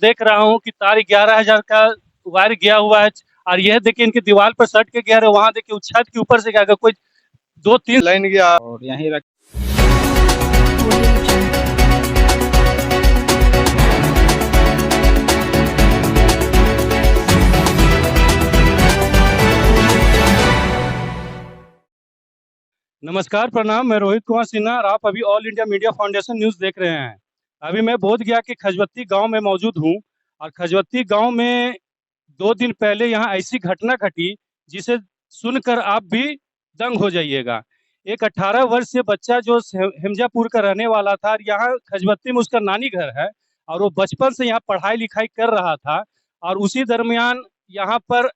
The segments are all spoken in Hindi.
देख रहा हूँ कि तार 11,000 का वायर गया हुआ है। और यह देखिए इनकी दीवार पर सट के गया है, वहां देखिए उस छत के ऊपर से गया, अगर कोई दो तीन लाइन गया और यहीं रख। नमस्कार, प्रणाम। मैं रोहित कुमार सिन्हा और आप अभी all India media foundation news देख रहे हैं। अभी मैं बोधगया के खजवत्ती गांव में मौजूद हूं। और खजवत्ती गांव में 2 दिन पहले यहाँ ऐसी घटना घटी जिसे सुनकर आप भी दंग हो जाइएगा। एक 18 वर्षीय बच्चा जो हिमजापुर का रहने वाला था और यहाँ खजवत्ती में उसका नानी घर है। और वो बचपन से यहाँ पढ़ाई लिखाई कर रहा था। और उसी दरमियान यहाँ पर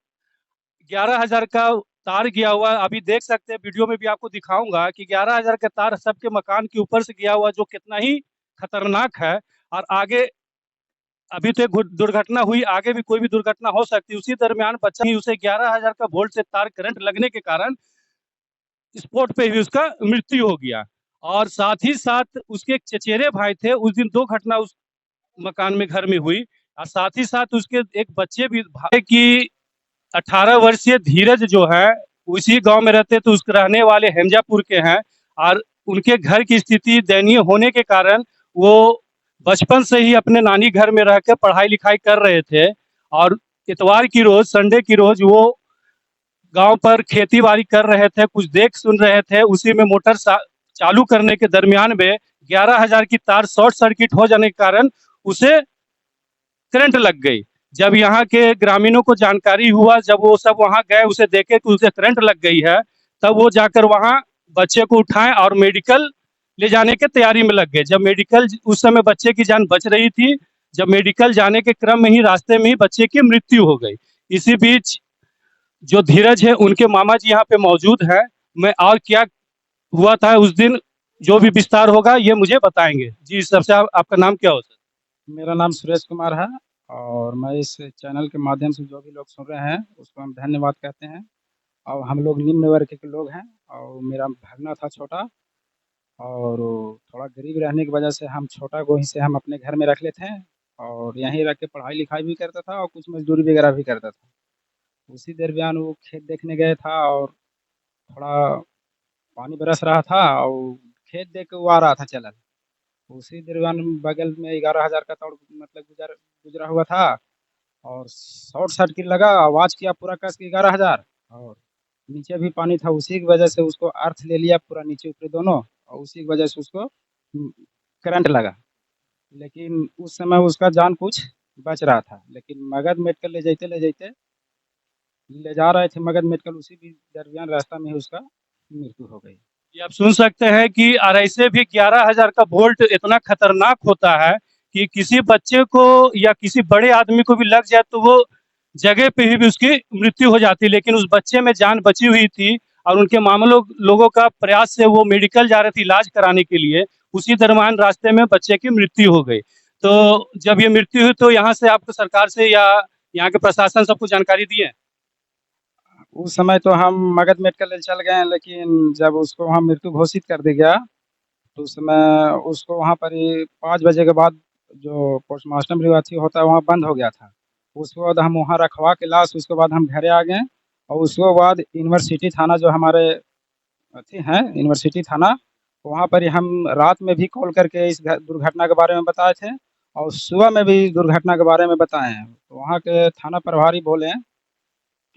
11,000 का तार गया हुआ है। अभी देख सकते हैं, वीडियो में भी आपको दिखाऊंगा कि 11,000 का तार सबके मकान के ऊपर से गया हुआ, जो कितना ही खतरनाक है। और आगे अभी तो एक दुर्घटना हुई, आगे भी कोई भी दुर्घटना हो सकती है। उसी दरमियान बच्चा ही उसे 11,000 का वोल्ट से तार करंट लगने के कारण स्पॉट पे ही उसका मृत्यु हो गया। और साथ ही साथ उसके एक चचेरे भाई थे, उस दिन दो घटना उस मकान में घर में हुई। और साथ ही साथ उसके एक बच्चे भी भाई की 18 वर्षीय धीरज जो है उसी गांव में रहते, तो उसके रहने वाले हेमजापुर के हैं। और उनके घर की स्थिति दयनीय होने के कारण वो बचपन से ही अपने नानी घर में रहकर पढ़ाई लिखाई कर रहे थे। और इतवार की रोज, संडे की रोज वो गांव पर खेती बाड़ी कर रहे थे, कुछ देख सुन रहे थे। उसी में मोटर चालू करने के दरमियान में 11,000 की तार शॉर्ट सर्किट हो जाने के कारण उसे करंट लग गई। जब यहाँ के ग्रामीणों को जानकारी हुआ, जब वो सब वहां गए, उसे देखे कि उसे करंट लग गई है, तब वो जाकर वहां बच्चे को उठाए और मेडिकल ले जाने के तैयारी में लग गए। जब मेडिकल, उस समय बच्चे की जान बच रही थी, जब मेडिकल जाने के क्रम में ही रास्ते में ही बच्चे की मृत्यु हो गई। इसी बीच जो धीरज है उनके मामा जी यहाँ पे मौजूद है। मैं और क्या हुआ था उस दिन, जो भी विस्तार होगा ये मुझे बताएंगे। जी, सबसे आपका नाम क्या हो सर? मेरा नाम सुरेश कुमार है और मैं इस चैनल के माध्यम से जो भी लोग सुन रहे हैं उसको हम धन्यवाद कहते हैं। और हम लोग निम्न वर्ग के लोग हैं और मेरा भागना था छोटा, और वो थोड़ा गरीब रहने की वजह से हम छोटा को ही से हम अपने घर में रख लेते हैं और यहीं रख के पढ़ाई लिखाई भी करता था और कुछ मजदूरी वगैरह भी करता था। उसी दरमियान वो खेत देखने गए था और थोड़ा पानी बरस रहा था और खेत देख के वो आ रहा था चलल। उसी दरमियान बगल में 11,000 का तार मतलब गुजरा हुआ था और शॉर्ट सर्किट लगा, आवाज़ किया पूरा कस के 11,000। और नीचे भी पानी था, उसी की वजह से उसको अर्थ ले लिया पूरा नीचे ऊपर दोनों, और उसी की वजह से उसको करंट लगा। लेकिन उस समय उसका जान कुछ बच रहा था, लेकिन मगध मेडिकल ले जा रहे थे मगध मेडिकल, उसी भी दरमियान रास्ता में ही उसका मृत्यु हो गई। ये आप सुन सकते हैं कि और ऐसे भी 11,000 का वोल्ट इतना खतरनाक होता है कि किसी बच्चे को या किसी बड़े आदमी को भी लग जाए तो वो जगह पे ही भी उसकी मृत्यु हो जाती है। लेकिन उस बच्चे में जान बची हुई थी और उनके मामलों लोगों का प्रयास से वो मेडिकल जा रहे थे इलाज कराने के लिए। उसी दरमियान रास्ते में बच्चे की मृत्यु हो गई। तो जब ये मृत्यु हुई तो यहाँ से आपको सरकार से या यहाँ के प्रशासन सबको जानकारी दिए? उस समय तो हम मगध मेडिकल चल गए हैं, लेकिन जब उसको वहाँ मृत्यु घोषित कर दिया गया तो उस समय उसको वहाँ पर ही 5 बजे के बाद जो पोस्टमार्टम रिवायती होता है वहाँ बंद हो गया था। उसके बाद हम वहाँ रखवा के लाश, उसके बाद हम घरे आ गए और उसके बाद यूनिवर्सिटी थाना जो हमारे अथी हैं, यूनिवर्सिटी थाना, वहाँ पर ही हम रात में भी कॉल करके इस दुर्घटना के बारे में बताए थे और सुबह में भी दुर्घटना के बारे में बताए हैं। तो वहाँ के थाना प्रभारी बोले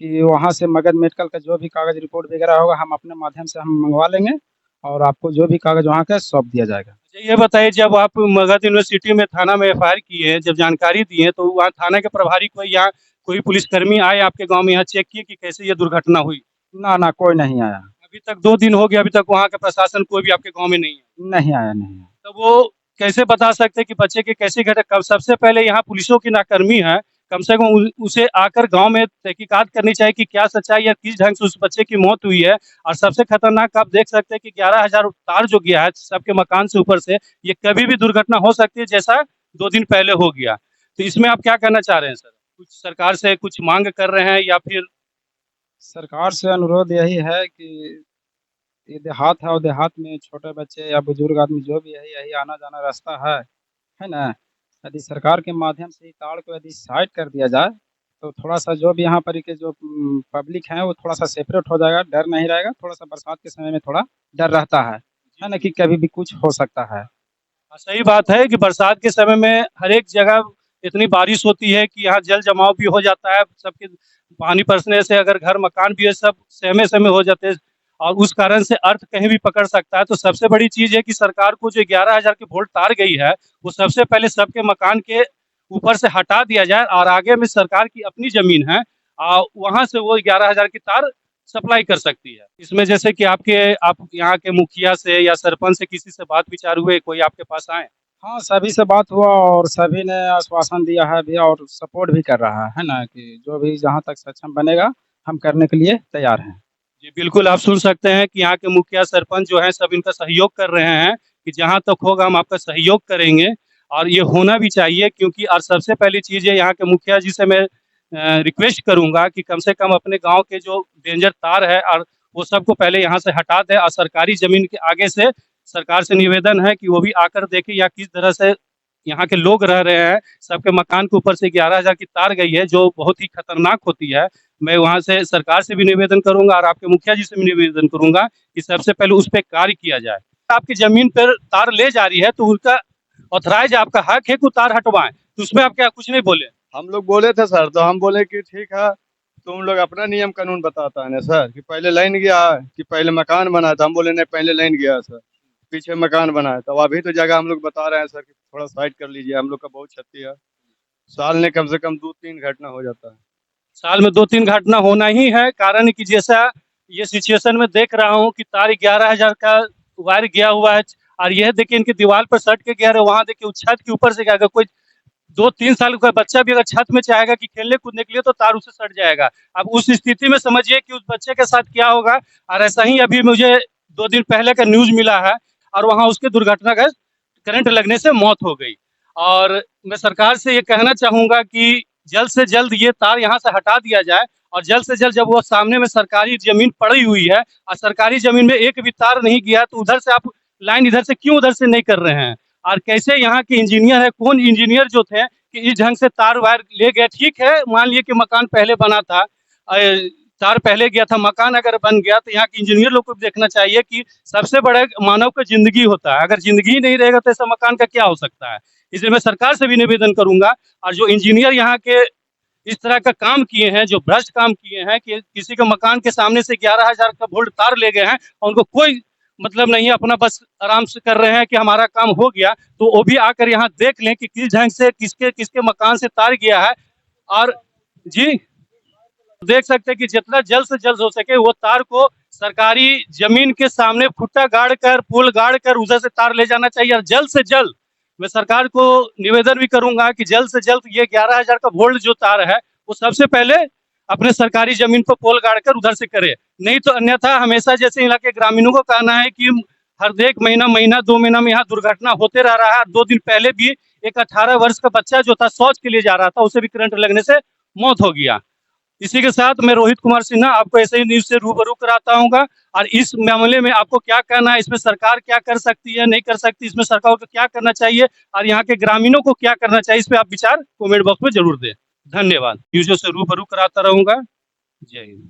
कि वहाँ से मगध मेडिकल का जो भी कागज़ रिपोर्ट वगैरह होगा हम अपने माध्यम से हम मँगवा लेंगे और आपको जो भी कागज़ वहाँ का सौंप दिया जाएगा। अच्छा, ये बताइए, जब आप मगध यूनिवर्सिटी में थाना में एफआईआर किए हैं, जब जानकारी दी है, तो वहाँ थाना के प्रभारी कोई या कोई पुलिसकर्मी आए आपके गांव में यहाँ चेक किए कि कैसे ये दुर्घटना हुई? ना, ना, कोई नहीं आया। अभी तक 2 दिन हो गया, अभी तक वहाँ का प्रशासन कोई भी आपके गांव में नहीं है। नहीं आया, नहीं आया। तो वो कैसे बता सकते हैं कि बच्चे के कैसे घटना कब? सबसे पहले यहाँ पुलिसों की नाकर्मी है। कम से कम उसे आकर गांव में तहकीकात करनी चाहिए कि क्या सच्चाई या किस ढंग से उस बच्चे की मौत हुई है। और सबसे खतरनाक आप देख सकते हैं कि 11,000 तार जो गया है सबके मकान से ऊपर से, ये कभी भी दुर्घटना हो सकती है, जैसा 2 दिन पहले हो गया। तो इसमें आप क्या कहना चाह रहे हैं सर? कुछ सरकार से कुछ मांग कर रहे हैं या फिर? सरकार से अनुरोध यही है कि ये देहात है और देहात में छोटे बच्चे या बुजुर्ग आदमी जो भी है, यही आना-जाना रास्ता है ना? यदि सरकार के माध्यम से तार को यदि साइड कर दिया जाए, तो थोड़ा-सा जो भी यहाँ पर के जो पब्लिक है वो थोड़ा-सा सेपरेट हो जाएगा, डर नहीं रहेगा, थोड़ा-सा बरसात के समय में थोड़ा डर रहता है ना? कि कभी भी कुछ हो सकता है। सही बात है कि बरसात के समय में हर एक जगह इतनी बारिश होती है कि यहाँ जल जमाव भी हो जाता है, सबके पानी बरसने से अगर घर मकान भी है सब सहमे-सहमे हो जाते हैं और उस कारण से अर्थ कहीं भी पकड़ सकता है। तो सबसे बड़ी चीज़ है कि सरकार को जो 11,000 की वोल्ट तार गई है, वो सबसे पहले सबके मकान के ऊपर से हटा दिया जाए और आगे में सरकार की अपनी ज़मीन है वहाँ से वो 11,000 की तार सप्लाई कर सकती है। इसमें जैसे कि आप यहाँ के मुखिया से या सरपंच से किसी से बात विचार हुए, कोई आपके पास आए? हाँ, सभी से बात हुआ और सभी ने आश्वासन दिया है भी और सपोर्ट भी कर रहा है ना? कि जो भी जहाँ तक सक्षम बनेगा, हम करने के लिए तैयार हैं। जी, बिल्कुल आप सुन सकते हैं कि यहाँ के मुखिया सरपंच जो हैं सब इनका सहयोग कर रहे हैं कि जहाँ तक होगा हम आपका सहयोग करेंगे और ये होना भी चाहिए क्योंकि और सबसे पहली चीज़ है यहाँ के मुखिया जी से मैं रिक्वेस्ट करूँगा कि कम से कम अपने गाँव के जो डेंजर तार है और वो सबको पहले यहाँ से हटा दें और सरकारी ज़मीन के आगे से सरकार से निवेदन है कि वो भी आकर देखें या किस तरह से यहाँ के लोग रह रहे हैं, सबके मकान के ऊपर से 11,000 की तार गई है जो बहुत ही खतरनाक होती है। मैं वहाँ से सरकार से भी निवेदन करूँगा और आपके मुखिया जी से भी निवेदन करूँगा कि सबसे पहले उस पे कार्य किया जाए। आपकी ज़मीन पर तार ले जा रही है तो उसका ऑथराइज़ आपका हक है कि तार हटवाएँ, तो उसमें आप क्या कुछ नहीं बोले? हम लोग बोले थे सर, तो हम बोले कि ठीक है, तुम लोग अपना नियम कानून बताता है ना सर, कि पहले लाइन गया है कि पहले मकान बना है, तो हम बोले नहीं पहले लाइन गया है सर, पीछे मकान बना है। तो अभी तो जगह हम लोग बता रहे हैं सर कि थोड़ा साइड कर लीजिए, हम लोग का बहुत क्षति है। साल में कम से कम 2-3 घटना हो जाता है। साल में 2-3 घटना होना ही है, कारण कि जैसा ये सिचुएशन में देख रहा हूँ कि तार 11,000 का वायर गया हुआ है और यह देखिए इनकी दीवार पर सट के गया है, वहाँ देखिए छत के ऊपर से गया, अगर कोई 2-3 साल का बच्चा भी अगर छत में चाहेगा कि खेलने कूदने के लिए तो तार उसे सट जाएगा। अब उस स्थिति में समझिए कि उस बच्चे के साथ क्या होगा और ऐसा ही अभी मुझे 2 दिन पहले का न्यूज़ मिला है और वहाँ उसके दुर्घटनाग्रस्त करंट लगने से मौत हो गई। और मैं सरकार से ये कहना चाहूँगा कि जल्द से जल्द ये तार यहाँ से हटा दिया जाए और जल्द से जल्द जब वो सामने में सरकारी ज़मीन पड़ी हुई है और सरकारी ज़मीन में एक भी तार नहीं गया तो उधर से आप लाइन इधर से क्यों उधर से नहीं कर रहे हैं? और कैसे यहाँ के इंजीनियर है, कौन इंजीनियर जो थे कि इस ढंग से तार वायर ले गए? ठीक है, मान लिए कि मकान पहले बना था, तार पहले गया था, मकान अगर बन गया तो यहाँ के इंजीनियर लोग को भी देखना चाहिए कि सबसे बड़ा मानव का जिंदगी होता है, अगर जिंदगी ही नहीं रहेगा तो ऐसा मकान का क्या हो सकता है? इसलिए मैं सरकार से भी निवेदन करूंगा और जो इंजीनियर यहाँ के इस तरह का काम किए हैं, जो भ्रष्ट काम किए हैं कि किसी के मकान के सामने से 11,000 का वोल्ट तार ले गए हैं और उनको कोई मतलब नहीं है, अपना बस आराम से कर रहे हैं कि हमारा काम हो गया, तो वो भी आकर यहाँ देख लें कि किस ढंग से किसके किसके मकान से तार गया है। और जी, देख सकते हैं कि जितना जल्द से जल्द हो सके वो तार को सरकारी जमीन के सामने खुट्टा गाड़ कर, पुल गाड़ कर उधर से तार ले जाना चाहिए और जल्द से जल्द मैं सरकार को निवेदन भी करूंगा कि जल्द से जल्द ये 11,000 का वोल्ट जो तार है वो सबसे पहले अपने सरकारी जमीन पर पोल गाड़ कर उधर से करे, नहीं तो अन्यथा हमेशा जैसे इलाके ग्रामीणों को कहना है कि हर एक महीना 2 महीना में यहाँ दुर्घटना होते रह रहा है। 2 दिन पहले भी एक 18 वर्ष का बच्चा जो था शौच के लिए जा रहा था, उसे भी करंट लगने से मौत हो गया। इसी के साथ मैं रोहित कुमार सिन्हा आपको ऐसे ही न्यूज से रूबरू कराता हूँ और इस मामले में आपको क्या कहना है, इसमें सरकार क्या कर सकती है, नहीं कर सकती, इसमें सरकार को क्या करना चाहिए और यहाँ के ग्रामीणों को क्या करना चाहिए, इस पे आप विचार कमेंट बॉक्स में जरूर दें। धन्यवाद। न्यूजों से रूबरू कराता रहूंगा। जय हिंद।